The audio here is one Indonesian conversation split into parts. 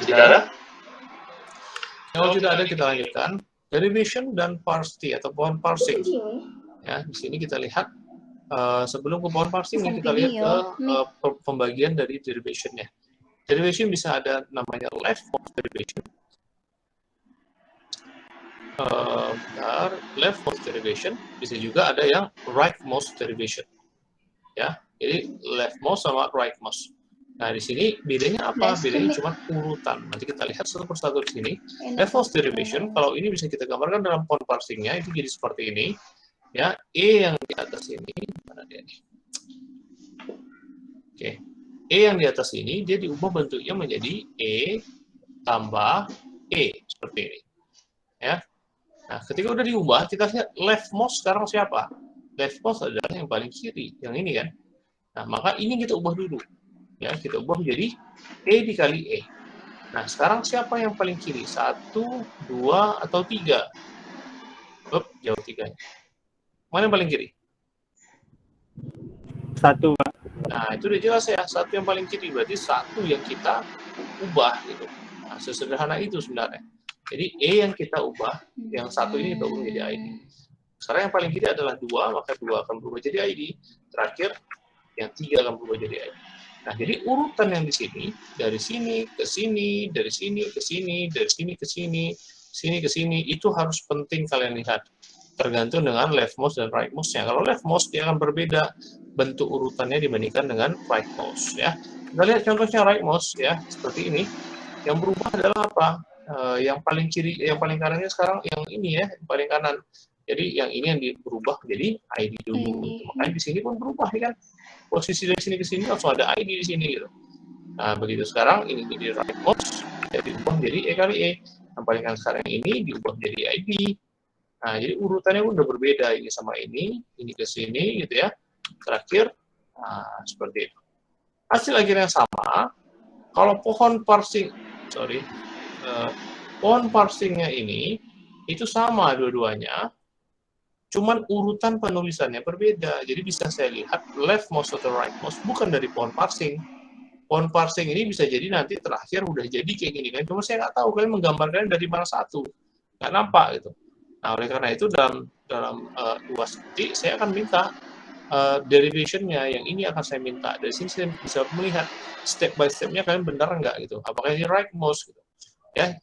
Tidak ada? Kalau tidak ada, kita lanjutkan. Derivation dan parse atau pohon parsing. Ya, di sini kita lihat sebelum ke pohon parsing kita lihat ke pembagian dari derivation-nya. Derivation bisa ada namanya leftmost derivation. Leftmost derivation bisa juga ada yang rightmost derivation. Ya, jadi leftmost sama rightmost. Nah, di sini bedanya apa? Bedanya cuma urutan. Nanti kita lihat satu persatu di sini. Leftmost derivation, kalau ini bisa kita gambarkan dalam pohon parsingnya, itu jadi seperti ini. Ya, E yang di atas ini, mana dia nih? Oke, E yang di atas ini, dia diubah bentuknya menjadi E tambah E, seperti ini. Ya. Nah, ketika udah diubah, kita lihat leftmost sekarang siapa? Leftmost adalah yang paling kiri, yang ini kan. Nah, maka ini kita ubah dulu. Ya, kita ubah menjadi E dikali E. Nah, sekarang siapa yang paling kiri? 1, 2, atau 3? Jauh 3. Mana yang paling kiri? 1, Pak. Nah, itu udah jelas ya. 1 yang paling kiri. Berarti 1 yang kita ubah. Gitu. Nah, sesederhana itu sebenarnya. Jadi, E yang kita ubah, yang 1 ini kita ubah menjadi ID. Sekarang yang paling kiri adalah 2, maka 2 akan berubah jadi ID. Terakhir, yang 3 akan berubah jadi ID. Nah, jadi urutan yang di sini, dari sini ke sini, dari sini ke sini, dari sini ke sini, sini ke sini, itu harus penting kalian lihat. Tergantung dengan leftmost dan rightmost-nya. Kalau leftmost, dia akan berbeda bentuk urutannya dibandingkan dengan rightmost. Ya. Kita lihat contohnya rightmost, ya, seperti ini. Yang berubah adalah apa? Yang paling kiri, yang paling kanannya sekarang yang ini ya, yang paling kanan. Jadi yang ini yang berubah jadi ID dulu. Makanya di sini pun berubah ya kan. Posisi dari sini ke sini langsung ada ID di sini gitu. Nah, begitu sekarang ini jadi rightmost, jadi diubah menjadi E kali E. Yang paling kanan sekarang ini diubah menjadi ID. Nah, jadi urutannya udah berbeda, ini sama ini ke sini gitu ya. Terakhir, nah, seperti itu. Hasil akhirnya sama. Kalau pohon parsing, pohon parsingnya ini itu sama dua-duanya, cuman urutan penulisannya berbeda. Jadi bisa saya lihat leftmost atau rightmost bukan dari pohon parsing. Pohon parsing ini bisa jadi nanti terakhir udah jadi kayak gini kan. Cuma saya nggak tahu kalian menggambarkan dari mana satu. Nggak nampak gitu. Nah, oleh karena itu dalam UAS nanti saya akan minta derivation-nya, yang ini akan saya minta. Dari sini saya bisa melihat step by step-nya kalian benar nggak gitu. Apakah ini rightmost gitu. Ya.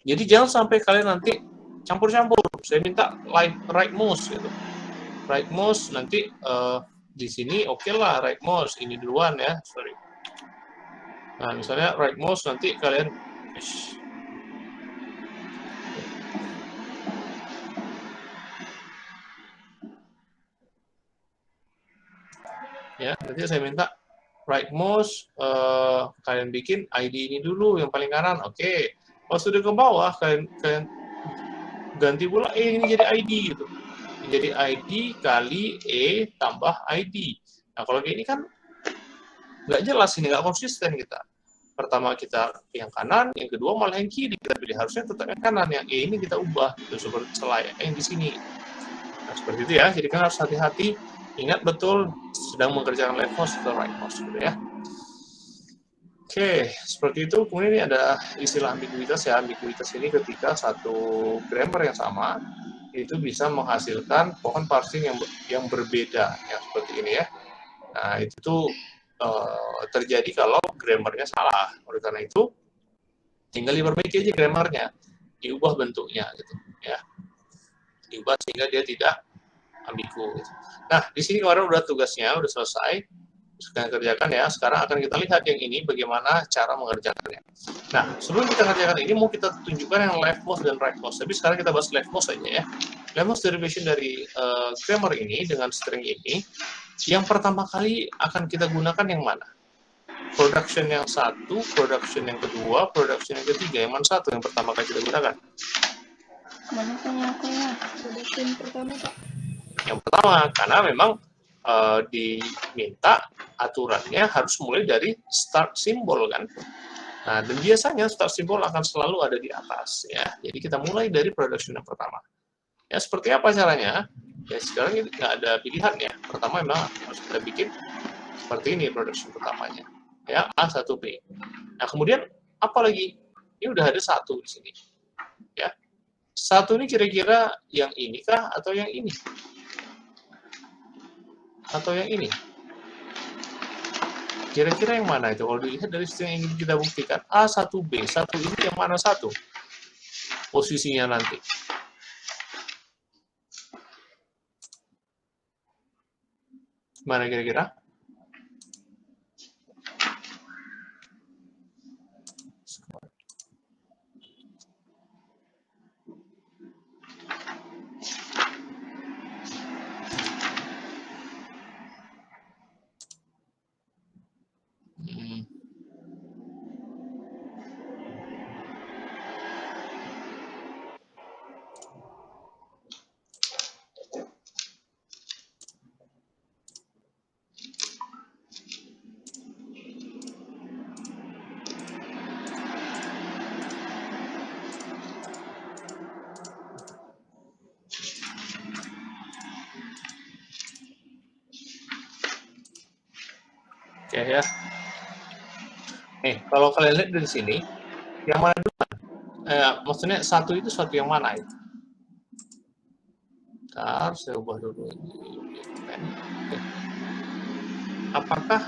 Jadi jangan sampai kalian nanti campur-campur. Saya minta rightmost gitu. Rightmost nanti di sini oke lah rightmost ini duluan ya. Sorry. Nah, misalnya rightmost nanti kalian ya, nanti saya minta rightmost kalian bikin ID ini dulu yang paling kanan. Oke. Pas sudah ke bawah kalian ganti pula ini jadi ID gitu. Jadi ID kali E tambah ID. Nah, kalau kayak ini kan nggak jelas, ini nggak konsisten kita. Pertama kita yang kanan, yang kedua malah yang kiri kita pilih. Harusnya tetap yang kanan, yang E ini kita ubah itu seperti selayaknya yang di sini. Nah, seperti itu ya. Jadi kan harus hati-hati, ingat betul sedang mengerjakan leftmost atau rightmost gitu ya. Oke, seperti itu. Kemudian ini ada istilah ambiguitas ya. Ambiguitas ini ketika satu grammar yang sama itu bisa menghasilkan pohon parsing yang berbeda, yang seperti ini ya. Nah, itu terjadi kalau grammarnya salah. Oleh karena itu, tinggal diperbaiki aja grammarnya, diubah bentuknya gitu ya. Diubah sehingga dia tidak ambigu gitu. Nah, di sini kemarin udah tugasnya udah selesai. Sekarang kerjakan ya. Sekarang akan kita lihat yang ini bagaimana cara mengerjakannya. Nah, sebelum kita kerjakan ini mau kita tunjukkan yang leftmost dan rightmost. Tapi sekarang kita bahas leftmost saja ya. Leftmost derivation dari grammar ini dengan string ini, yang pertama kali akan kita gunakan yang mana? Production yang satu, production yang kedua, production yang ketiga. Yang mana satu yang pertama kali kita gunakan? Mana punya aku ya? Production pertama, Pak. Yang pertama, karena memang diminta aturannya harus mulai dari start symbol kan. Nah, dan biasanya start symbol akan selalu ada di atas ya. Jadi kita mulai dari production yang pertama. Ya, seperti apa caranya? Ya, sekarang ini nggak ada pilihan ya. Pertama memang harus kita bikin seperti ini production pertamanya. Ya, A1B. Nah, kemudian apalagi ini udah ada 1 di sini. Ya. 1 ini kira-kira yang ini kah atau yang ini? Atau yang ini? Kira-kira yang mana itu? Kalau dilihat dari yang ingin kita buktikan, A1B, 1 ini yang mana 1? Posisinya nanti. Mana kira-kira? Oke ya. Kalau kalian lihat dari sini, yang mana duluan? Maksudnya 1 itu suatu yang mana itu? Bentar, saya ubah dulu ini. Oke. Apakah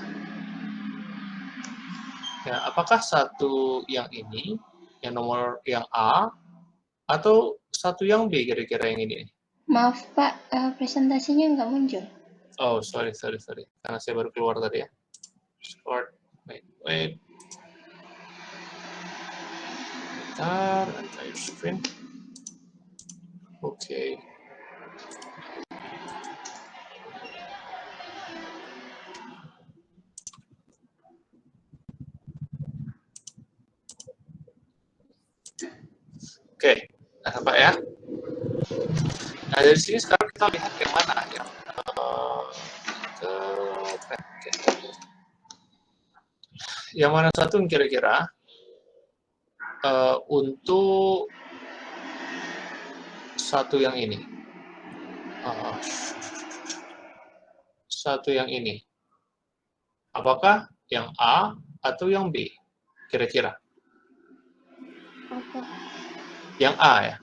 1 yang ini, yang nomor yang A, atau 1 yang B kira-kira yang ini? Maaf Pak, presentasinya nggak muncul. Oh, sorry. Karena saya baru keluar tadi ya. Start. Wait. Bentar, entire screen. Oke. Oke, nampak ya. Nah, dari sini sekarang kita lihat yang mana yang mana 1 kira-kira untuk 1 yang ini. 1 yang ini. Apakah yang A atau yang B? Kira-kira. Yang A ya.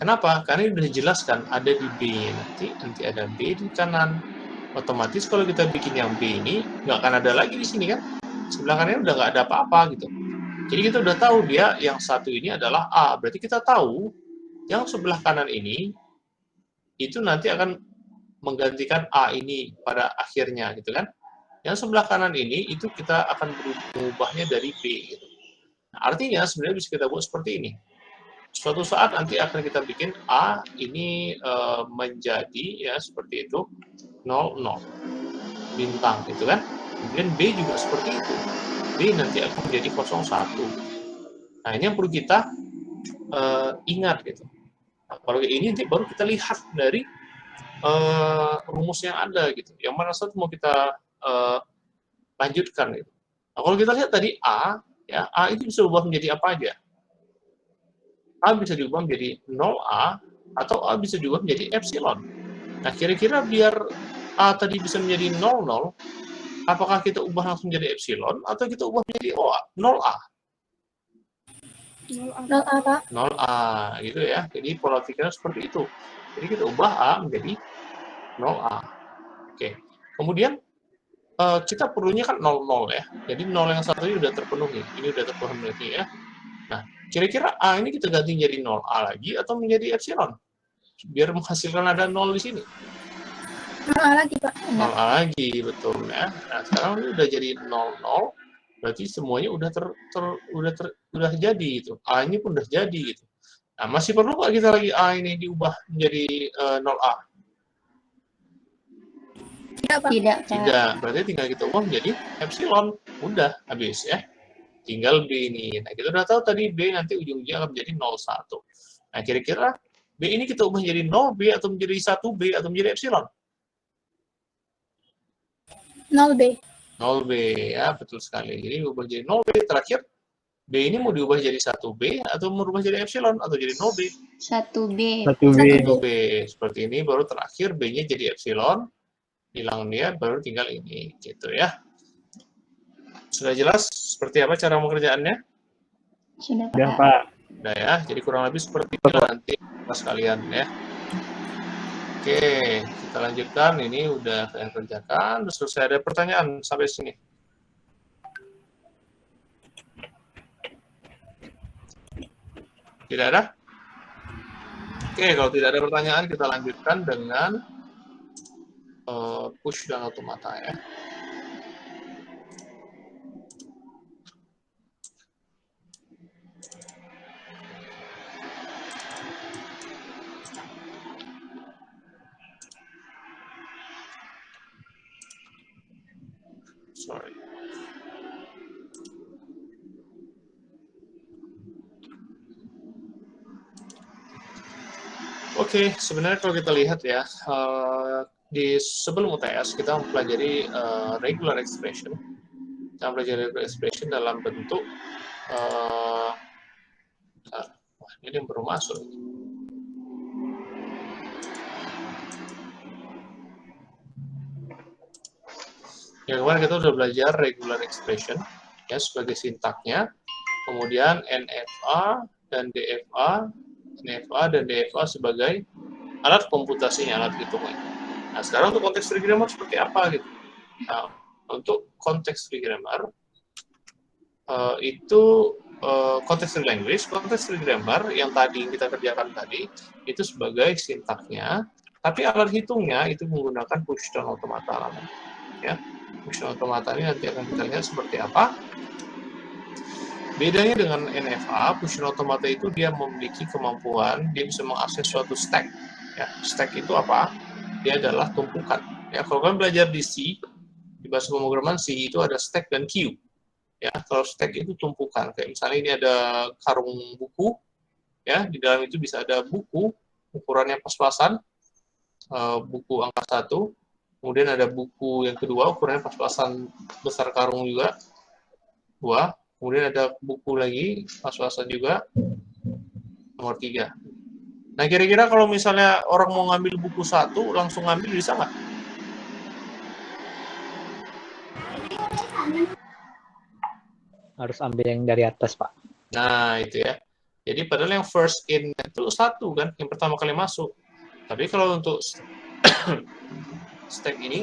Kenapa? Karena ini sudah dijelaskan ada di B nanti ada B di kanan. Otomatis kalau kita bikin yang B ini nggak akan ada lagi di sini kan? Sebelah kanan udah nggak ada apa-apa gitu. Jadi kita udah tahu dia yang 1 ini adalah A. Berarti kita tahu yang sebelah kanan ini itu nanti akan menggantikan A ini pada akhirnya gitu kan. Yang sebelah kanan ini itu kita akan berubahnya dari B gitu. Nah, artinya sebenarnya bisa kita buat seperti ini. Suatu saat nanti akan kita bikin A ini menjadi ya seperti itu 00 bintang gitu kan. Kemudian B juga seperti itu. B nanti akan menjadi 01. Nah, ini yang perlu kita ingat gitu. Nah, kalau ini nanti baru kita lihat dari rumus yang ada gitu. Yang mana satu mau kita lanjutkan gitu. Nah, kalau kita lihat tadi A, ya A itu bisa berubah menjadi apa aja? A bisa diubah menjadi 0A atau A bisa diubah menjadi epsilon. Nah, kira-kira biar A tadi bisa menjadi 00, apakah kita ubah langsung menjadi epsilon atau kita ubah menjadi 0A? 0A, Pak. 0A, gitu ya. Jadi pola pikirnya seperti itu. Jadi kita ubah A menjadi 0A. Oke. Kemudian kita perlunya kan 00 ya. Jadi 0 yang satu ini udah terpenuhi. Ini udah terpenuhi ya. Nah, kira-kira A ini kita ganti jadi 0A lagi atau menjadi epsilon? Biar menghasilkan ada 0 di sini. 0A lagi, Pak. 0A lagi, betul ya. Nah, sekarang ini udah jadi 00, berarti semuanya udah jadi itu. A ini pun udah jadi gitu. Nah, masih perlu nggak kita lagi A ini diubah menjadi 0A? Tidak, Pak. Tidak, berarti tinggal kita ubah menjadi epsilon. Udah, habis ya. Tinggal B ini. Nah, kita udah tahu tadi B nanti ujung-ujungnya akan menjadi 01. Nah, kira-kira B ini kita ubah menjadi 0B atau menjadi 1B atau menjadi epsilon? 0B. 0B, ya betul sekali. Jadi ubah jadi 0B, terakhir B ini mau diubah jadi 1B atau merubah jadi epsilon atau jadi 0B? 1B. 1B. Seperti ini, baru terakhir B-nya jadi epsilon, hilang dia, baru tinggal ini, gitu ya. Sudah jelas seperti apa cara mengerjaannya? Sudah, Udah, Pak. Pak. Udah ya, jadi kurang lebih seperti ini nanti pas kalian ya. Oke, kita lanjutkan. Ini udah kalian kerjakan. Terus selesai, ada pertanyaan sampai sini? Tidak ada? Oke, kalau tidak ada pertanyaan, kita lanjutkan dengan push dan automata ya. Sorry. Oke, sebenarnya kalau kita lihat ya, di sebelum UTS kita mempelajari regular expression. Kita mempelajari regular expression dalam bentuk wah, ini yang baru masuk. Ya, kemarin kita sudah belajar regular expression ya sebagai sintaknya, kemudian NFA dan DFA, NFA dan DFA sebagai alat komputasinya, alat hitungnya. Nah, sekarang untuk konteks free grammar seperti apa gitu? Nah, untuk konteks free grammar itu konteks free language, konteks free grammar yang tadi kita kerjakan tadi itu sebagai sintaknya, tapi alat hitungnya itu menggunakan push dan automata ya. Push dan automata ini nanti akan kita lihat seperti apa. Bedanya dengan NFA, push dan automata itu dia memiliki kemampuan, dia bisa mengakses suatu stack. Ya, stack itu apa? Dia adalah tumpukan. Ya, kalau kalian belajar di C, di bahasa pemrograman C itu ada stack dan queue. Ya, kalau stack itu tumpukan. Kayak misalnya ini ada karung buku, ya, di dalam itu bisa ada buku ukurannya pas-pasan, buku angka 1, kemudian ada buku yang kedua ukurannya pas-pasan besar karung juga, 2, kemudian ada buku lagi pas-pasan juga, nomor 3. Nah, kira-kira kalau misalnya orang mau ngambil buku 1, langsung ngambil bisa nggak? Harus ambil yang dari atas, Pak. Nah, itu ya. Jadi padahal yang first in itu 1 kan, yang pertama kali masuk. Tapi kalau untuk stack ini,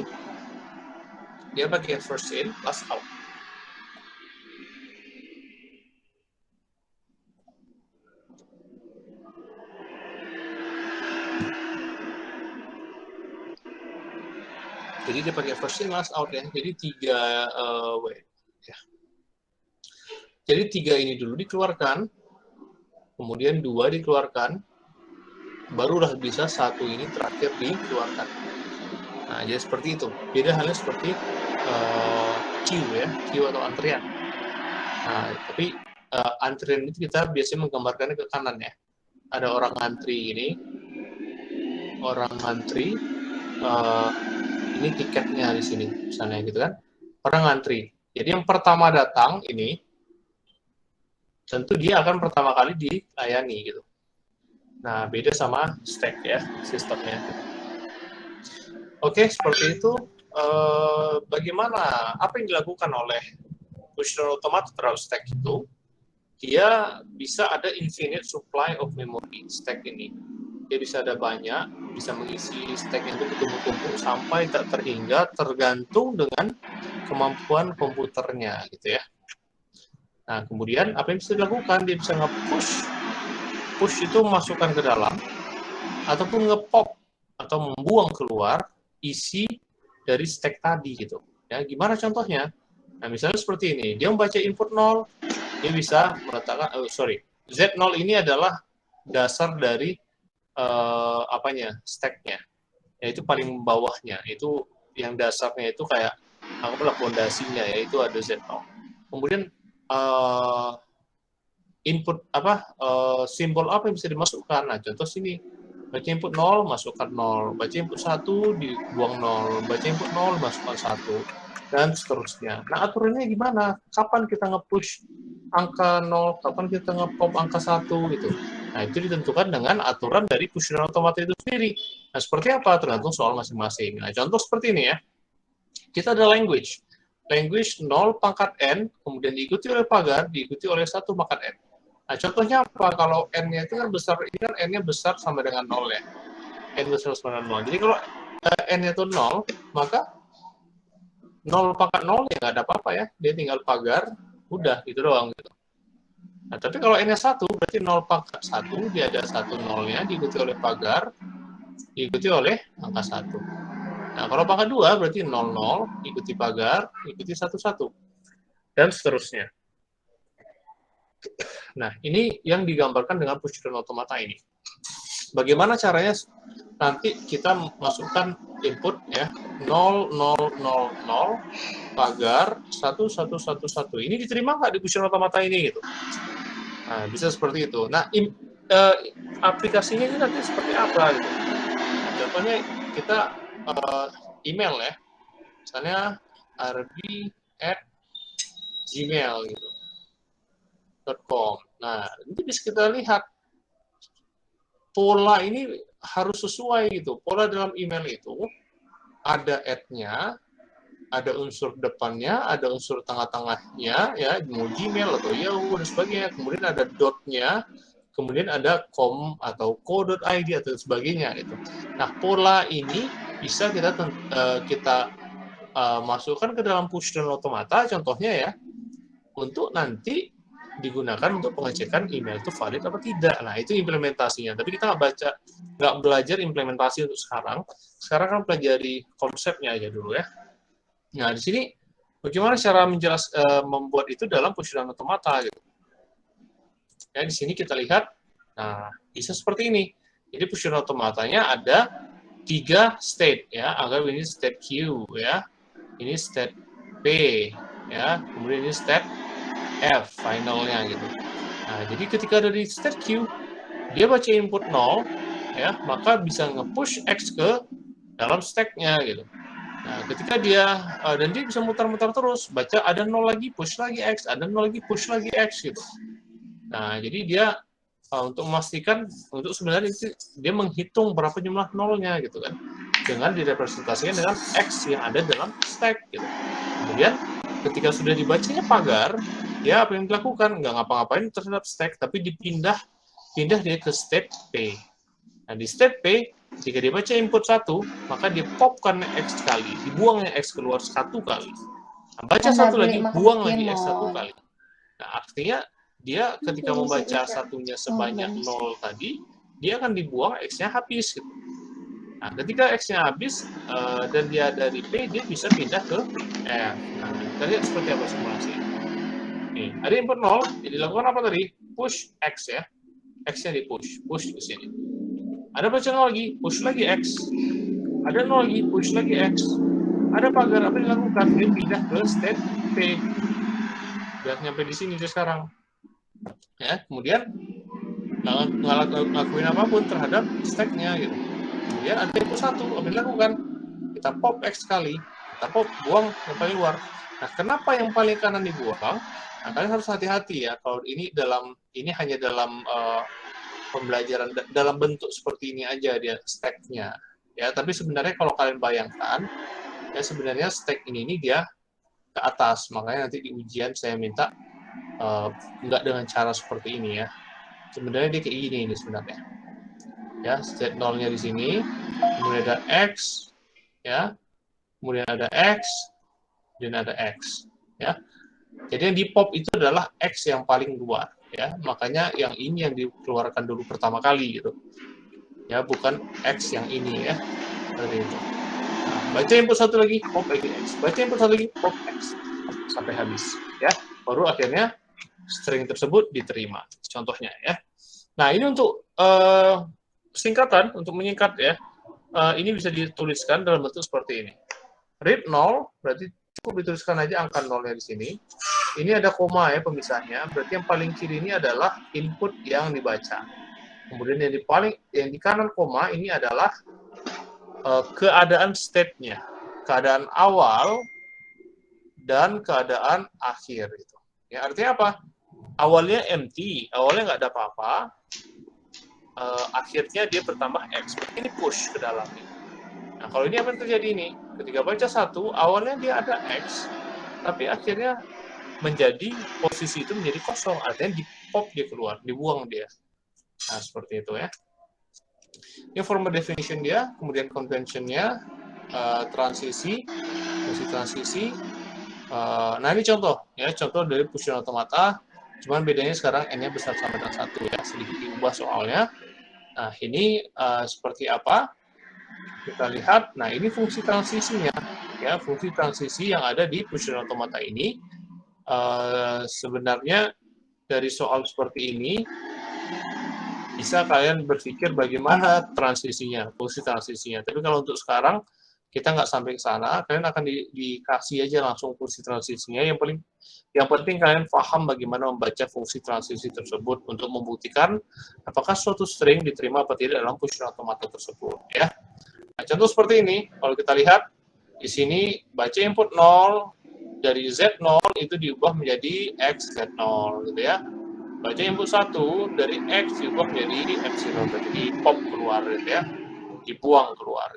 dia pakai first in, last out. Jadi dia pakai first in, last out ya. Jadi 3 ya. Jadi 3 ini dulu dikeluarkan, kemudian 2 dikeluarkan, barulah bisa 1 ini terakhir dikeluarkan. Nah, jadi seperti itu. Beda halnya seperti queue ya, queue atau antrian. Nah, tapi antrian itu kita biasanya menggambarkannya ke kanan ya. Ada orang ngantri ini, orang ngantri, ini tiketnya di sini, misalnya gitu kan. Orang ngantri. Jadi yang pertama datang ini, tentu dia akan pertama kali dilayani gitu. Nah, beda sama stack ya, sistemnya. Oke, seperti itu. Bagaimana, apa yang dilakukan oleh push dan automata terhadap stack itu? Dia bisa ada infinite supply of memory, stack ini. Dia bisa ada banyak, bisa mengisi stack itu bertumpuk-tumpuk sampai tak terhingga, tergantung dengan kemampuan komputernya gitu ya. Nah, kemudian apa yang bisa dilakukan? Dia bisa nge-push. Push itu memasukkan ke dalam, ataupun nge-pop, atau membuang keluar isi dari stack tadi gitu. Ya, gimana contohnya? Nah, misalnya seperti ini. Dia membaca input 0, dia bisa meletakkan, Z0 ini adalah dasar dari stacknya, yaitu paling bawahnya, itu yang dasarnya itu kayak anggaplah fondasinya, yaitu ada Z0. Kemudian input simbol apa yang bisa dimasukkan? Nah, contoh sini, baca input 0, masukkan 0, baca input 1, dibuang 0, baca input 0, masukkan 1, dan seterusnya. Nah, aturannya gimana? Kapan kita nge-push angka 0, kapan kita nge-pop angka 1 gitu. Nah, itu ditentukan dengan aturan dari push dan automata itu sendiri. Nah, seperti apa? Tergantung soal masing-masing. Nah, contoh seperti ini ya. Kita ada language. Language 0 pangkat N, kemudian diikuti oleh pagar, diikuti oleh 1 pangkat N. Nah, contohnya apa? Kalau n-nya itu kan besar, ini kan n-nya besar sama dengan 0 ya. N besar sama dengan 0. Jadi kalau n-nya itu 0, maka 0 pangkat 0 ya nggak ada apa-apa ya. Dia tinggal pagar, udah gitu doang. Gitu. Nah, tapi kalau n-nya 1, berarti 0 pangkat 1, dia ada 1 0-nya, diikuti oleh pagar, diikuti oleh angka 1. Nah, kalau pangkat 2, berarti 0 0, ikuti pagar, ikuti 1 1. Dan seterusnya. Nah, ini yang digambarkan dengan push down automata ini. Bagaimana caranya nanti kita masukkan input ya 0 0 0 0 pagar 1 1 1 1. Ini diterima nggak di push down automata ini gitu? Nah, bisa seperti itu. Nah, aplikasinya ini nanti seperti apa gitu? Nah, contohnya kita email ya, misalnya rb@gmail gitu. .com. Nah, ini bisa kita lihat pola ini harus sesuai gitu. Pola dalam email itu ada add-nya, ada unsur depannya, ada unsur tengah-tengahnya, ya, mau Gmail atau Yahoo dan sebagainya. Kemudian ada dot-nya, kemudian ada com atau co.id atau sebagainya gitu. Nah, pola ini bisa kita masukkan ke dalam push down automata, contohnya ya, untuk nanti digunakan untuk pengecekan email itu valid atau tidak. Nah, itu implementasinya. Tapi kita nggak belajar implementasi untuk sekarang. Sekarang kan pelajari konsepnya aja dulu ya. Nah, di sini bagaimana cara membuat itu dalam push down automata gitu. Ya, di sini kita lihat, nah, bisa seperti ini. Jadi push down automatanya ada 3 state ya. Anggap ini state Q ya. Ini state P ya. Kemudian ini state F finalnya gitu. Nah, jadi ketika dari state Q, dia baca input 0, ya, maka bisa nge-push X ke dalam stack-nya gitu. Nah, ketika dia, dan dia bisa mutar-mutar terus, baca ada 0 lagi, push lagi X, ada 0 lagi, push lagi X gitu. Nah, jadi dia untuk memastikan, untuk sebenarnya dia menghitung berapa jumlah nolnya gitu kan, dengan direpresentasikan dengan X yang ada dalam stack gitu. Kemudian ketika sudah dibacanya pagar, ya apa yang dilakukan? Nggak ngapa-ngapain terhadap stack, tapi pindah dia ke state P. Nah, di state P, jika dia baca input 1, maka dia popkan X kali, dibuangnya X keluar 1 kali. Nah, baca 1 lagi, buang lagi X 1 kali. Nah, artinya dia ketika membaca satunya sebanyak 0 tadi, dia akan dibuang X-nya habis. Gitu. Nah, ketika X-nya habis, dan dia dari P, dia bisa pindah ke F. Nah, kita lihat seperti apa simulasi. Nih, ada input 0, jadi dilakukan apa tadi? Push X ya. X-nya di-push ke sini. Ada baca 0 lagi, push lagi X. Ada 0 lagi, push lagi X. Ada pagar, apa yang dilakukan? Dia pindah ke state P. Biar nyampe di sini sekarang. Ya, kemudian ngelakuin apapun terhadap stack-nya gitu. Kemudian ada input 1, apa yang dilakukan? Kita pop X kali, kita pop, buang yang paling luar. Nah, kenapa yang paling kanan dibuang? Nah, kalian harus hati-hati ya, kalau ini hanya dalam pembelajaran dalam bentuk seperti ini aja dia stack-nya. Ya, tapi sebenarnya kalau kalian bayangkan, ya sebenarnya stack ini dia ke atas. Makanya nanti di ujian saya minta nggak dengan cara seperti ini ya. Sebenarnya dia kayak gini ini sebenarnya. Ya, state 0-nya di sini, kemudian ada X, ya, kemudian ada X, dan ada X, ya. Jadi yang di pop itu adalah X yang paling luar, ya. Makanya yang ini yang dikeluarkan dulu pertama kali gitu. Ya, bukan X yang ini ya. Seperti itu. Nah, baca input 1 lagi, pop lagi X. Baca input 1 lagi, pop X. Sampai habis, ya. Baru akhirnya string tersebut diterima. Contohnya ya. Nah, ini untuk singkatan, untuk menyingkat ya. Ini bisa dituliskan dalam bentuk seperti ini. Read 0, berarti cukup dituliskan aja angka 0-nya di sini. Ini ada koma ya pemisahnya, berarti yang paling kiri ini adalah input yang dibaca. Kemudian yang di kanan koma ini adalah keadaan state-nya. Keadaan awal dan keadaan akhir gitu. Ya, artinya apa? Awalnya empty, awalnya nggak ada apa-apa. Akhirnya dia bertambah X. Ini push ke dalam nih. Nah, kalau ini apa yang terjadi ini? Ketika baca 1, awalnya dia ada X, tapi akhirnya posisi itu menjadi kosong. Artinya pop dia keluar, dibuang dia. Nah, seperti itu ya. Ini formal definition dia, kemudian convention-nya, transisi, fungsi transisi. Nah, ini contoh ya, contoh dari Fusion Automata. Cuman bedanya sekarang n-nya besar sama dengan 1 ya, sedikit diubah soalnya. Nah, ini seperti apa? Kita lihat. Nah, ini fungsi transisinya ya, fungsi transisi yang ada di Fusion Automata ini. Sebenarnya dari soal seperti ini bisa kalian berpikir bagaimana transisinya, fungsi transisinya. Tapi kalau untuk sekarang kita nggak sampai ke sana, kalian akan dikasih aja langsung fungsi transisinya. Yang penting kalian paham bagaimana membaca fungsi transisi tersebut untuk membuktikan apakah suatu string diterima atau tidak dalam Fusion Automata tersebut. Ya. Nah, contoh seperti ini, kalau kita lihat di sini baca input 0 dari Z0 itu diubah menjadi X Z0 gitu ya. Baca input 1 dari X diubah menjadi epsilon, berarti di pop keluar gitu ya, dibuang keluar.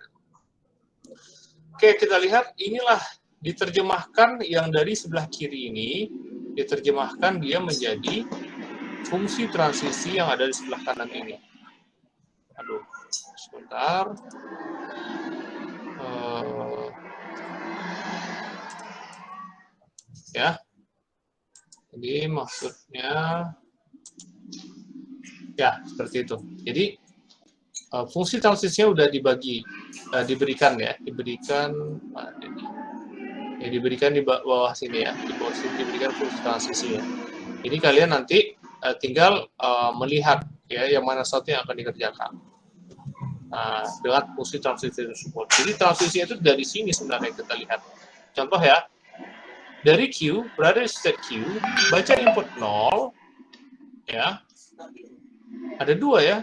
Oke, kita lihat inilah diterjemahkan yang dari sebelah kiri ini, diterjemahkan dia menjadi fungsi transisi yang ada di sebelah kanan ini. Aduh, sebentar. Ya, jadi maksudnya ya seperti itu. Jadi fungsi transisinya udah diberikan ya, diberikan di bawah sini ya, di bawah sini diberikan fungsi transisinya. Jadi kalian nanti tinggal melihat ya yang mana satu yang akan dikerjakan dengan fungsi transisi tersebut. Jadi transisi itu dari sini sebenarnya kita lihat. Contoh ya, dari Q berada di state Q, baca input 0 ya. Ada dua ya.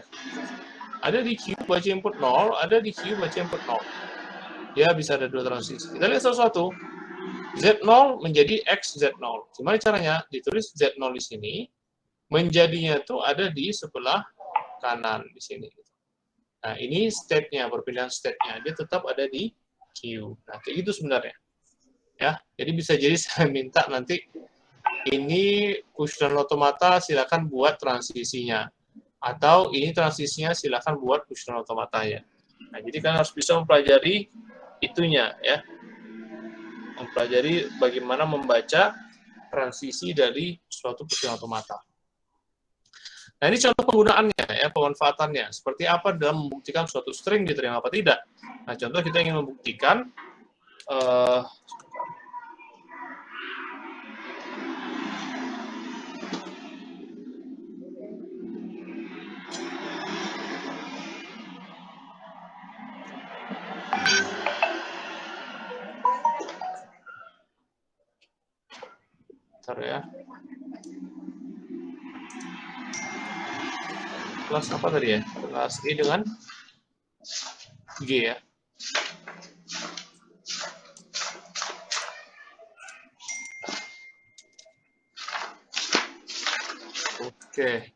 Ada di Q baca input 0, ada di Q baca input 0. Ya, bisa ada dua transisi. Kita lihat satu-satu. Z0 menjadi X Z0. Gimana caranya? Ditulis Z0 di sini, menjadinya itu ada di sebelah kanan di sini. Nah, ini state-nya, perpindahan state-nya. Dia tetap ada di Q. Nah, kayak gitu sebenarnya. Ya, jadi bisa jadi saya minta nanti ini Fusion Automata silakan buat transisinya. Atau ini transisinya silakan buat Fusion Automatanya. Nah, jadi kan harus bisa mempelajari itunya ya. Mempelajari bagaimana membaca transisi dari suatu Fusion Automata. Nah, ini contoh penggunaannya ya, pemanfaatannya. Seperti apa dalam membuktikan suatu string diterima apa tidak. Nah, contoh kita ingin membuktikan bentar ya. Kelas apa tadi ya? Kelas E dengan G ya. Oke.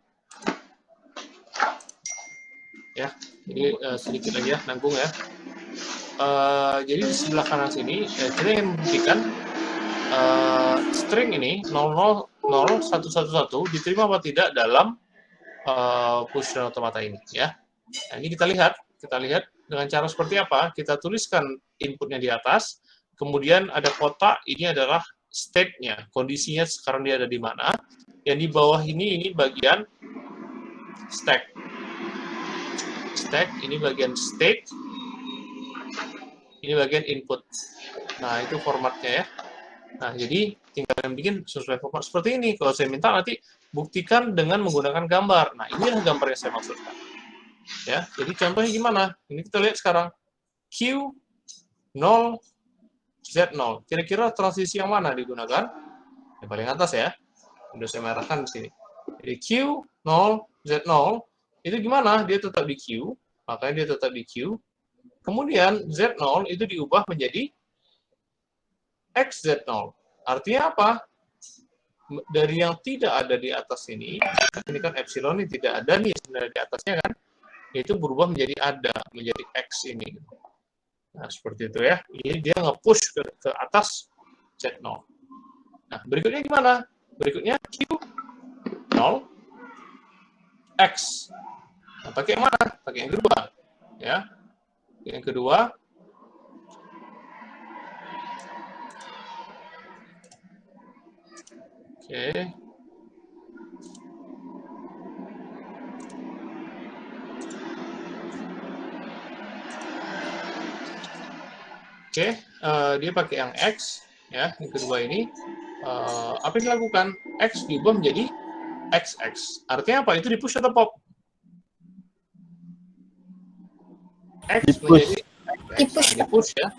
Ya, jadi sedikit lagi ya, nanggung ya. Jadi di sebelah kanan sini, kita ingin membuktikan string ini 00111 diterima apa tidak dalam Fusion Automata ini ya. Nah, ini kita lihat dengan cara seperti apa. Kita tuliskan inputnya di atas, kemudian ada kotak, ini adalah state-nya, kondisinya sekarang dia ada di mana. Yang di bawah ini bagian stack, ini bagian state, ini bagian input. Nah, itu formatnya ya. Nah, jadi tinggal yang bikin sesuai format seperti ini. Kalau saya minta nanti buktikan dengan menggunakan gambar. Nah, inilah gambar yang saya maksudkan. Ya, jadi contohnya gimana? Ini kita lihat sekarang. Q0, Z0. Kira-kira transisi yang mana digunakan? Yang paling atas ya. Sudah saya merahkan di sini. Jadi Q0, Z0, itu gimana? Dia tetap di Q, makanya dia tetap di Q. Kemudian Z0 itu diubah menjadi XZ0. Artinya apa? Dari yang tidak ada di atas ini kan epsilon ini tidak ada nih sebenarnya di atasnya kan, itu berubah menjadi ada, menjadi X ini. Nah, seperti itu ya. Ini dia nge-push ke atas Z0. Nah, berikutnya gimana? Berikutnya Q0, X. Nah, pakai yang mana? Pakai yang kedua. Ya. Yang kedua. Oke. Oke, dia pakai yang X, ya, yang kedua ini. Apa yang dilakukan? X diubah menjadi XX. Artinya apa? Itu di push atau pop? X menjadi Di push, di push ya.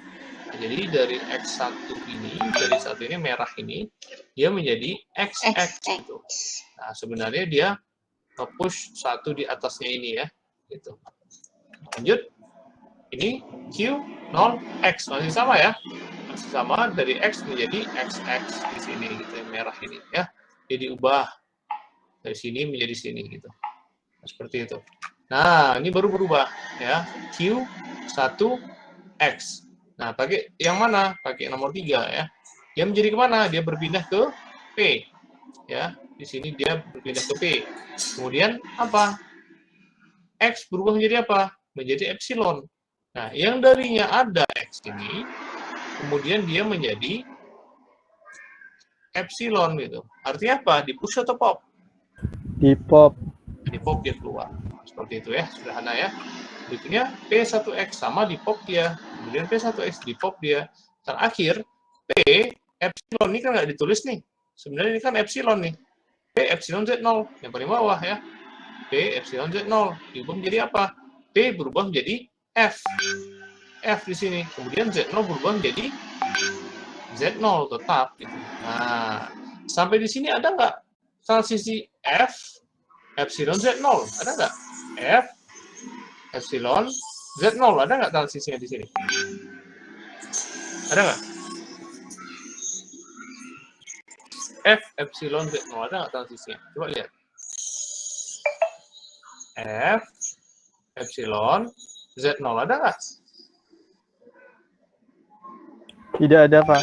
Jadi dari X1 ini, dari satu ini merah ini, dia menjadi XX gitu. Nah, sebenarnya dia nge-push satu di atasnya ini ya, gitu. Lanjut, ini Q0X masih sama ya, masih sama dari X menjadi XX di sini gitu, yang merah ini ya. Jadi ubah dari sini menjadi sini gitu. Nah, seperti itu. Nah, ini baru berubah ya, Q1X. Nah, pakai yang mana? Pakai nomor 3 ya. Dia menjadi kemana? Dia berpindah ke P. Ya, di sini dia berpindah ke P. Kemudian apa? X berubah menjadi apa? Menjadi epsilon. Nah, yang darinya ada X ini, kemudian dia menjadi epsilon gitu. Artinya apa? Di push atau pop? Di pop. Di pop dia keluar. Seperti itu ya, sederhana ya. Berikutnya P1X sama di pop dia, kemudian P1X di pop dia. Terakhir P epsilon ini kan nggak ditulis nih. Sebenarnya ini kan epsilon nih. P epsilon Z0 yang paling bawah ya. P epsilon Z0 diubah menjadi apa? P berubah menjadi F. F di sini. Kemudian Z0 berubah menjadi Z0 tetap. Gitu. Nah, sampai di sini ada nggak transisi F epsilon Z0? Ada nggak? F epsilon Z0, ada nggak transisinya di sini? Ada nggak? F epsilon Z0, ada nggak transisinya? Coba lihat. F epsilon Z0, ada nggak? Tidak ada, Pak.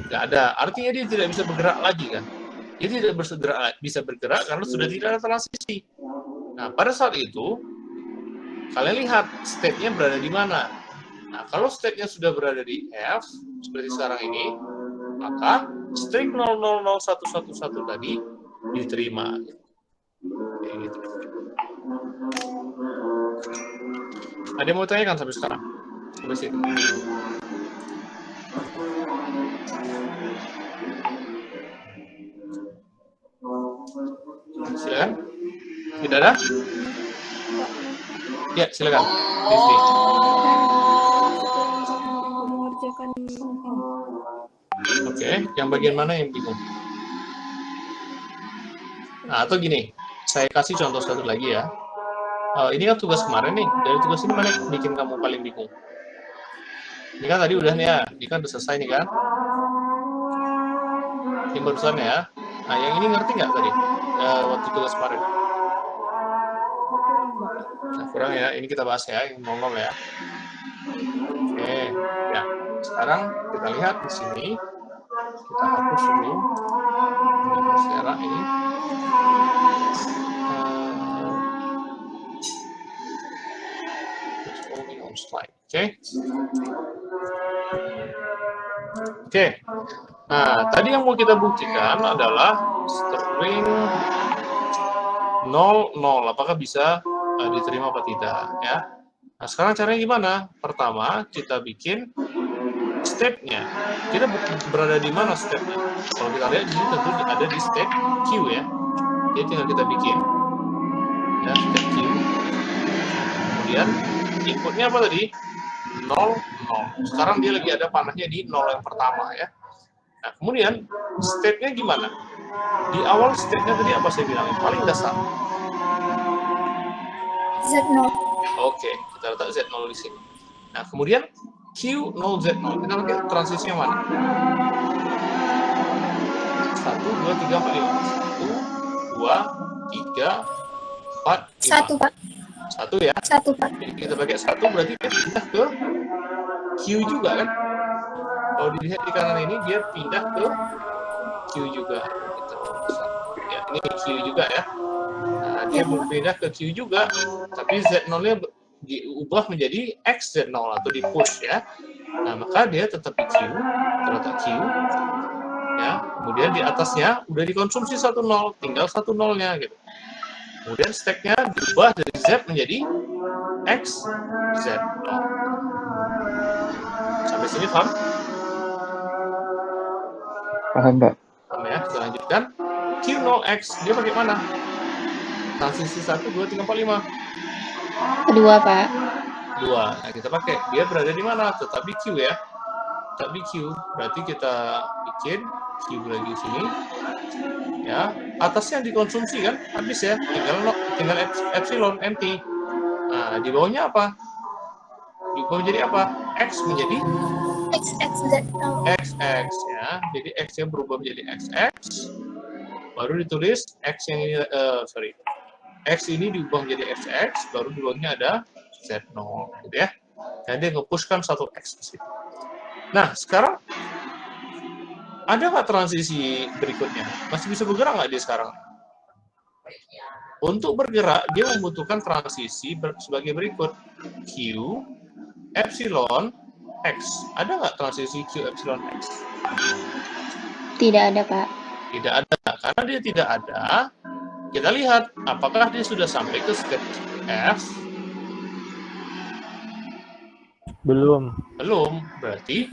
Nggak ada. Artinya dia tidak bisa bergerak lagi kan? Dia tidak bisa bergerak karena sudah tidak ada transisi. Nah, pada saat itu, kalian lihat state-nya berada di mana. Nah, kalau state-nya sudah berada di F, seperti sekarang ini, maka string 000111 tadi diterima. Kayak gitu. Ada yang mau tanyakan sampai sekarang? Sampai situ. Silakan. Tidak ada? Ya, silakan. Di sini. mengerjakan ini. Oke, yang bagian mana yang bingung? Nah, atau gini, saya kasih contoh satu lagi ya. Ini kan tugas kemarin nih. Dari tugas ini mana yang bikin kamu paling bingung? Ini kan tadi udah nih ya, ini kan udah selesai nih kan? Yang barusan ya. Nah, yang ini ngerti nggak tadi? Waktu tugas kemarin? Nah, kurang ya. Ini kita bahas ya, yang nongol ya. Oke, ya. Sekarang kita lihat di sini. Kita hapus dulu. Ini Coursera ini. Oke. Oke. Nah, tadi yang mau kita buktikan adalah string 00. Apakah bisa diterima apa tidak ya? Nah, sekarang caranya gimana? Pertama, kita bikin step-nya. Kita berada di mana step-nya? Kalau kita lihat di sini tentu ada di step Q ya. Jadi tinggal kita bikin ya step Q. Kemudian inputnya apa tadi? 0, 0. Sekarang dia lagi ada panahnya di 0 yang pertama ya. Nah, kemudian state-nya gimana? Di awal state-nya tadi apa saya bilang? Yang paling dasar. Z0. Oke, kita letak Z0 di sini. Nah, kemudian Q0Z0. Kita pakai transisinya mana? 1, 2, 3, 4, 5. 1, 2, 3, 4, 5. 1, Pak. 1 ya? 1, Pak. Jadi kita pakai 1 berarti dia pindah ke Q juga kan? Kalau dilihat di kanan ini dia pindah ke Q juga. Gitu. Ya, ini Q juga ya. Nah, dia berpindah ke Q juga, tapi Z0-nya diubah menjadi XZ0 atau di push ya. Nah, maka dia tetap di Q, terletak Q, ya. Kemudian di atasnya udah dikonsumsi 1 0, tinggal 1 0-nya gitu. Kemudian stack-nya diubah dari Z menjadi XZ0. Sampai sini paham? Paham, Pak. Paham ya? Kita lanjutkan. Q0X, dia pakai mana? Transisi 1, 2, 3, 4, 5. Kedua, Pak. 2. Nah, kita pakai. Dia berada di mana? Tetap di Q ya. Tetap di Q. Berarti kita bikin Q lagi sini. Ya, atasnya dikonsumsi kan? Habis ya. Tinggal epsilon empty. Nah, di bawahnya apa? Di bawah menjadi apa? X menjadi XX ya. Jadi X-nya berubah menjadi XX. Baru ditulis X yang ini X ini diubah menjadi XX, baru di bawahnya ada Z0 gitu ya. Dan dia nge-pushkan satu X di situ. Nah, sekarang ada nggak transisi berikutnya? Masih bisa bergerak nggak dia sekarang? Untuk bergerak, dia membutuhkan transisi sebagai berikut. Q, epsilon, X. Ada nggak transisi Q, epsilon, X? Tidak ada, Pak. Tidak ada. Karena dia tidak ada, kita lihat apakah dia sudah sampai ke step F. Belum. Belum. Berarti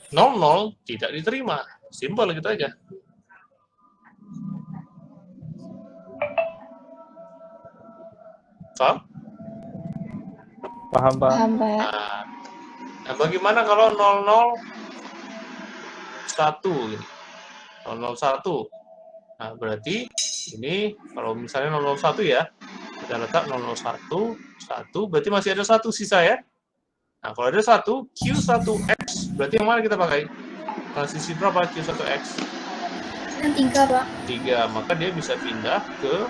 00 tidak diterima. Simpel gitu aja. Paham? Paham, Pak. Paham, Pak. Nah, bagaimana kalau 001 ini? 001. Nah, berarti ini kalau misalnya 001 ya, kita letak 001, 1, berarti masih ada 1 sisa ya. Nah, kalau ada 1, Q1X, berarti yang mana kita pakai? Transisi berapa Q1X? Yang 3, Pak. 3, maka dia bisa pindah ke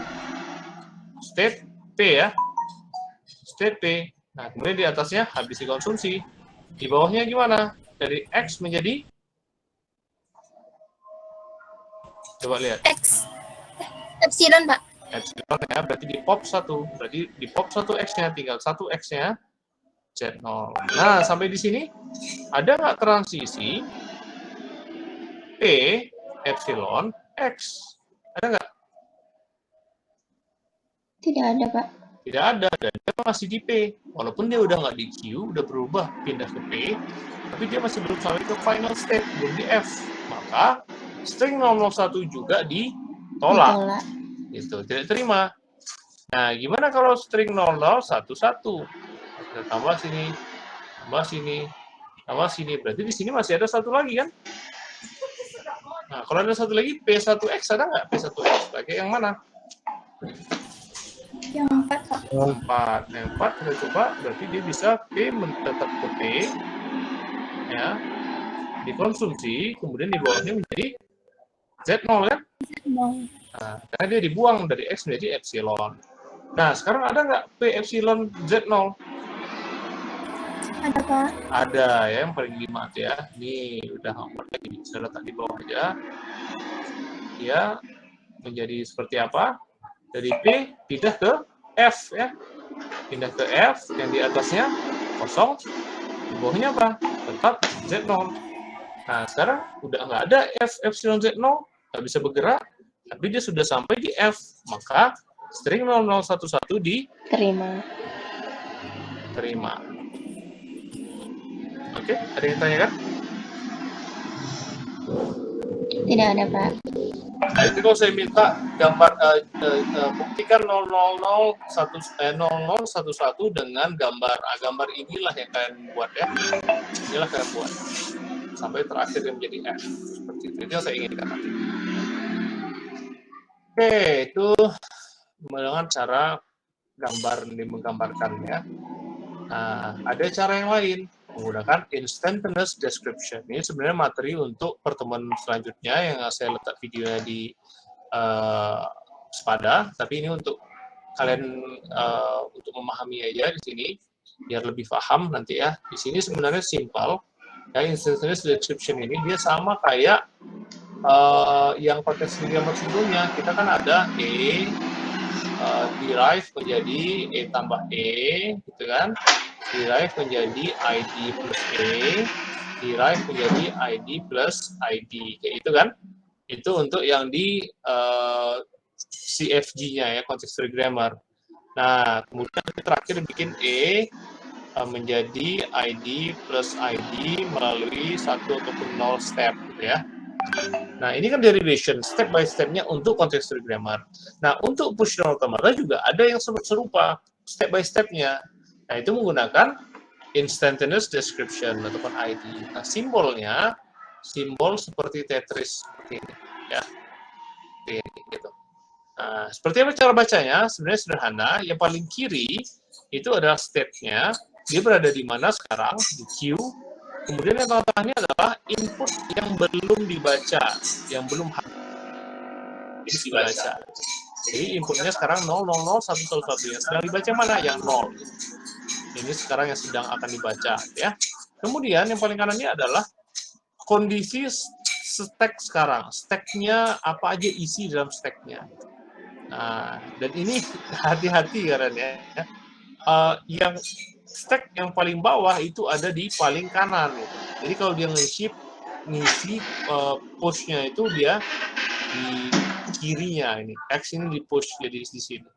state P ya. State P. Nah, kemudian di atasnya habis dikonsumsi. Di bawahnya gimana? Dari X menjadi? Coba lihat. X. Epsilon, Pak. Epsilon ya, berarti di pop 1. Berarti di pop 1 X-nya, tinggal 1 X-nya. Z0. Nah, sampai di sini ada nggak transisi P epsilon X? Ada nggak? Tidak ada, Pak. Tidak ada, dan dia masih di P. Walaupun dia udah nggak di Q, udah berubah pindah ke P, tapi dia masih belum sampai ke final state, belum di F. Maka string 001 juga ditolak. Gitu, tidak terima. Nah, gimana kalau string 0011? Kita tambah sini, tambah sini, tambah sini. Berarti di sini masih ada satu lagi kan? Nah, kalau ada satu lagi, P1X ada nggak? P1X pakai yang mana? Yang 4, Pak. 4. Yang 4 kita coba, berarti dia bisa P tetap ke P, ya, dikonsumsi, kemudian di bawahnya menjadi Z0 kan? Nah, karena dia dibuang dari X menjadi epsilon. Nah, sekarang ada nggak P epsilon Z0? Ada, Pak. Ada ya, yang paling 5 ya. Ini udah nggak lagi, bisa letak di bawah aja. Dia menjadi seperti apa? Dari P pindah ke F ya. Pindah ke F, yang di atasnya kosong, di bawahnya apa? Tetap Z0. Nah, sekarang udah nggak ada F epsilon Z0, nggak bisa bergerak, tapi dia sudah sampai di F. Maka string 0011 diterima. Oke, ada yang tanya kan? Tidak ada, Pak. Nah, itu kalau saya minta gambar buktikan 0011 dengan gambar inilah yang kalian buat ya. Inilah kalian buat sampai terakhir yang menjadi F seperti itu. Itu yang saya inginkan nanti. Oke, itu dengan cara menggambarkan ya. Nah, ada cara yang lain menggunakan instantaneous description. Ini sebenarnya materi untuk pertemuan selanjutnya yang saya letak videonya di Spada, tapi ini untuk kalian untuk memahami aja di sini biar lebih paham nanti ya. Di sini sebenarnya simpel. Ya, instantaneous description ini dia sama kayak yang pakai serial sebelumnya. Kita kan ada derive menjadi E tambah E, gitu kan? Derive menjadi ID plus E, derive menjadi ID plus ID, kayak gitu kan? Itu untuk yang di CFG-nya ya, context free grammar. Nah, kemudian terakhir bikin E menjadi ID plus ID melalui 1 ataupun 0 step, gitu ya. Nah, ini kan derivation, step by step-nya untuk context free grammar. Nah, untuk push down automata juga ada yang serupa, step by step-nya. Nah, itu menggunakan instantaneous description ataupun ID. Nah, simbolnya, simbol seperti Tetris seperti ini, ya. Seperti ini, gitu. Nah, seperti apa cara bacanya? Sebenarnya sederhana. Yang paling kiri itu adalah state-nya. Dia berada di mana sekarang? Di queue. Kemudian yang tengah-tengahnya adalah input yang belum dibaca, yang belum habis dibaca. Jadi inputnya sekarang 0, 0, 0, 1, 1, 1. Yang sedang dibaca mana? Yang 0. Ini sekarang yang sedang akan dibaca, ya. Kemudian yang paling kanannya adalah kondisi stack sekarang. Stack-nya apa aja isi dalam stack-nya. Nah, dan ini hati-hati karena ya. Yang stack yang paling bawah itu ada di paling kanan. Gitu. Jadi kalau dia ngisi push-nya itu dia di kirinya ini. X ini di push jadi di sini.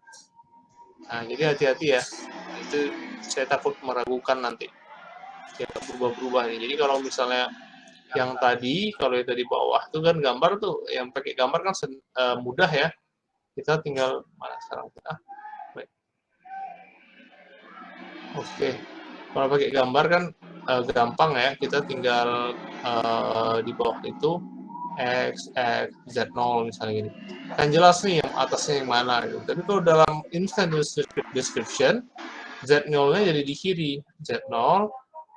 Nah, jadi hati-hati ya. Itu saya takut meragukan nanti. Ya, berubah-berubah nih. Jadi kalau misalnya yang tadi, kalau yang tadi bawah itu kan gambar tuh, yang pakai gambar kan mudah ya. Kita tinggal mana sekarang? Baik. Oke, kalau pakai gambar kan gampang ya, kita tinggal di bawah itu X, Z0 misalnya gini. Kan jelas nih yang atasnya yang mana gitu. Tapi kalau dalam instant description, Z0-nya jadi di kiri. Z0,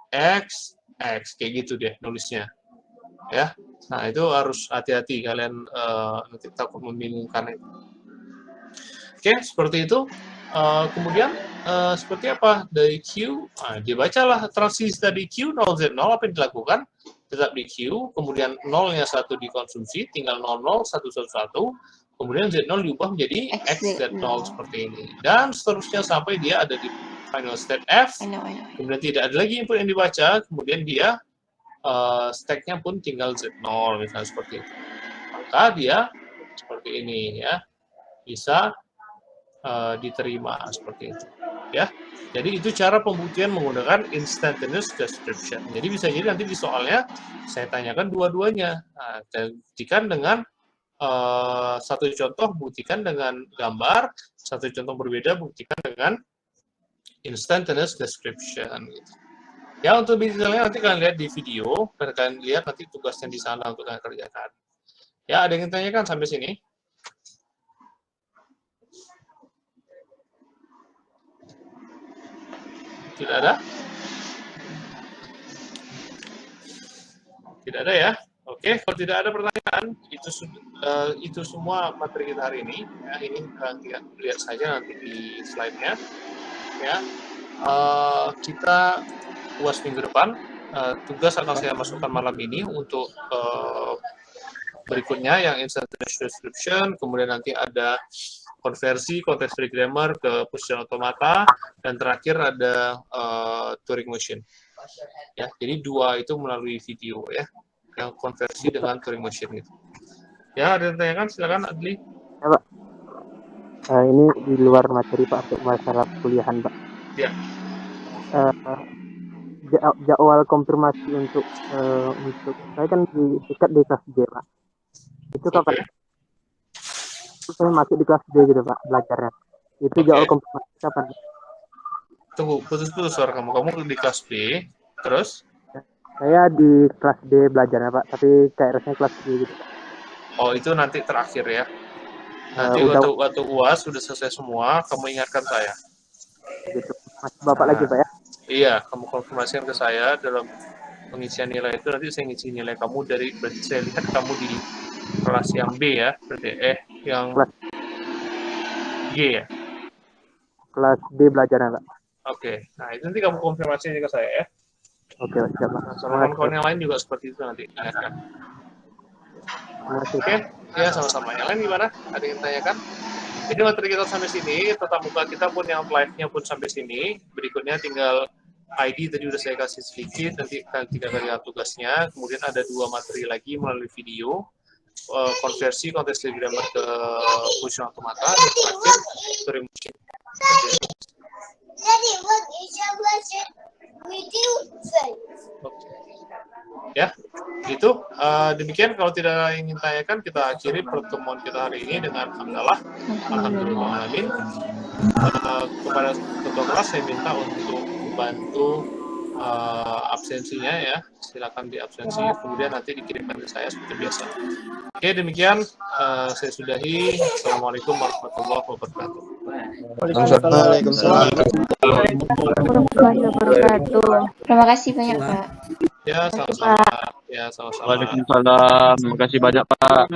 X, X, kayak gitu deh nulisnya. Ya, nah itu harus hati-hati kalian nanti takut membingungkan itu. Oke, seperti itu. Kemudian seperti apa dari Q? Nah, dibacalah transisi dari Q 0Z0 apa yang dilakukan? Tetap di Q, kemudian 0-nya 1 dikonsumsi, tinggal 00, 111, kemudian Z0 diubah menjadi XZ0 seperti ini. Dan seterusnya sampai dia ada di final state F, kemudian tidak ada lagi input yang dibaca, kemudian dia stack-nya pun tinggal Z0, misalnya seperti itu. Maka dia seperti ini ya, bisa diterima seperti itu ya. Jadi itu cara pembuktian menggunakan instantaneous description. Jadi bisa jadi nanti di soalnya saya tanyakan dua-duanya. Nah, buktikan dengan satu contoh, buktikan dengan gambar, satu contoh berbeda, buktikan dengan instantaneous description gitu. Ya, untuk detailnya nanti kalian lihat di video, dan kalian lihat nanti tugasnya di sana untuk kalian kerjakan. Ya, ada yang tanyakan sampai sini? Tidak ada? Tidak ada ya? Oke, kalau tidak ada pertanyaan, itu semua materi kita hari ini. Ya, ini lihat saja nanti di slide-nya. Ya, kita UAS minggu depan. Tugas akan saya masukkan malam ini untuk berikutnya yang instantaneous description, kemudian nanti ada konversi context free grammar ke push automata, dan terakhir ada Turing machine. Ya, jadi dua itu melalui video ya, yang konversi dengan Turing machine itu. Ya, ada yang tanyakan, silakan Adli. Ya, Pak. Ini di luar materi Pak untuk masalah kuliahan Pak. Ya. Jadwal konfirmasi untuk saya kan diikat di kelas D Pak. Itu kapan? Saya masuk di kelas D gitu Pak belajarnya. Itu jadwal konfirmasi kapan? Tunggu, putus-putus suara kamu. Kamu di kelas B, terus? Saya di kelas D belajarnya Pak, tapi KRS-nya kelas D gitu Pak. Oh, itu nanti terakhir ya. Nanti waktu UAS sudah selesai semua, kamu ingatkan saya. Gitu. Masih Bapak lagi Pak ya? Iya, kamu konfirmasikan ke saya dalam pengisian nilai itu. Nanti saya ngisi nilai kamu dari, berarti saya lihat kamu di kelas yang B ya, berarti yang kelas G ya. Kelas D belajarnya Pak. Oke, nah itu nanti kamu konfirmasinya ke saya ya. Oke, siap Pak. Nah, sama kawan-kawan yang lain juga seperti itu nanti. Oke, ya sama-sama. Yang lain gimana? Ada yang tanyakan? Ini materi kita sampai sini, tatap muka kita pun yang live-nya pun sampai sini. Berikutnya tinggal ID tadi udah saya kasih sedikit, nanti kita lihat tugasnya. Kemudian ada 2 materi lagi melalui video, konversi konteks diagram ke position automata, dan terakhir story motion. Oke. Ya, itu demikian. Kalau tidak ada yang ingin tanyakan, kita akhiri pertemuan kita hari ini dengan hamdalah. Alhamdulillahirrahmanirrahim. Kepada ketua kelas saya minta untuk membantu absensinya ya, silakan di absensi, kemudian nanti dikirimkan ke saya seperti biasa. Oke, demikian saya sudahi. Assalamualaikum warahmatullahi wabarakatuh. Waalaikumsalam. Warahmatullahi wabarakatuh. Terima kasih banyak, Pak. Ya, sama-sama. Ya, sama-sama. Waalaikumsalam. Terima kasih banyak Pak.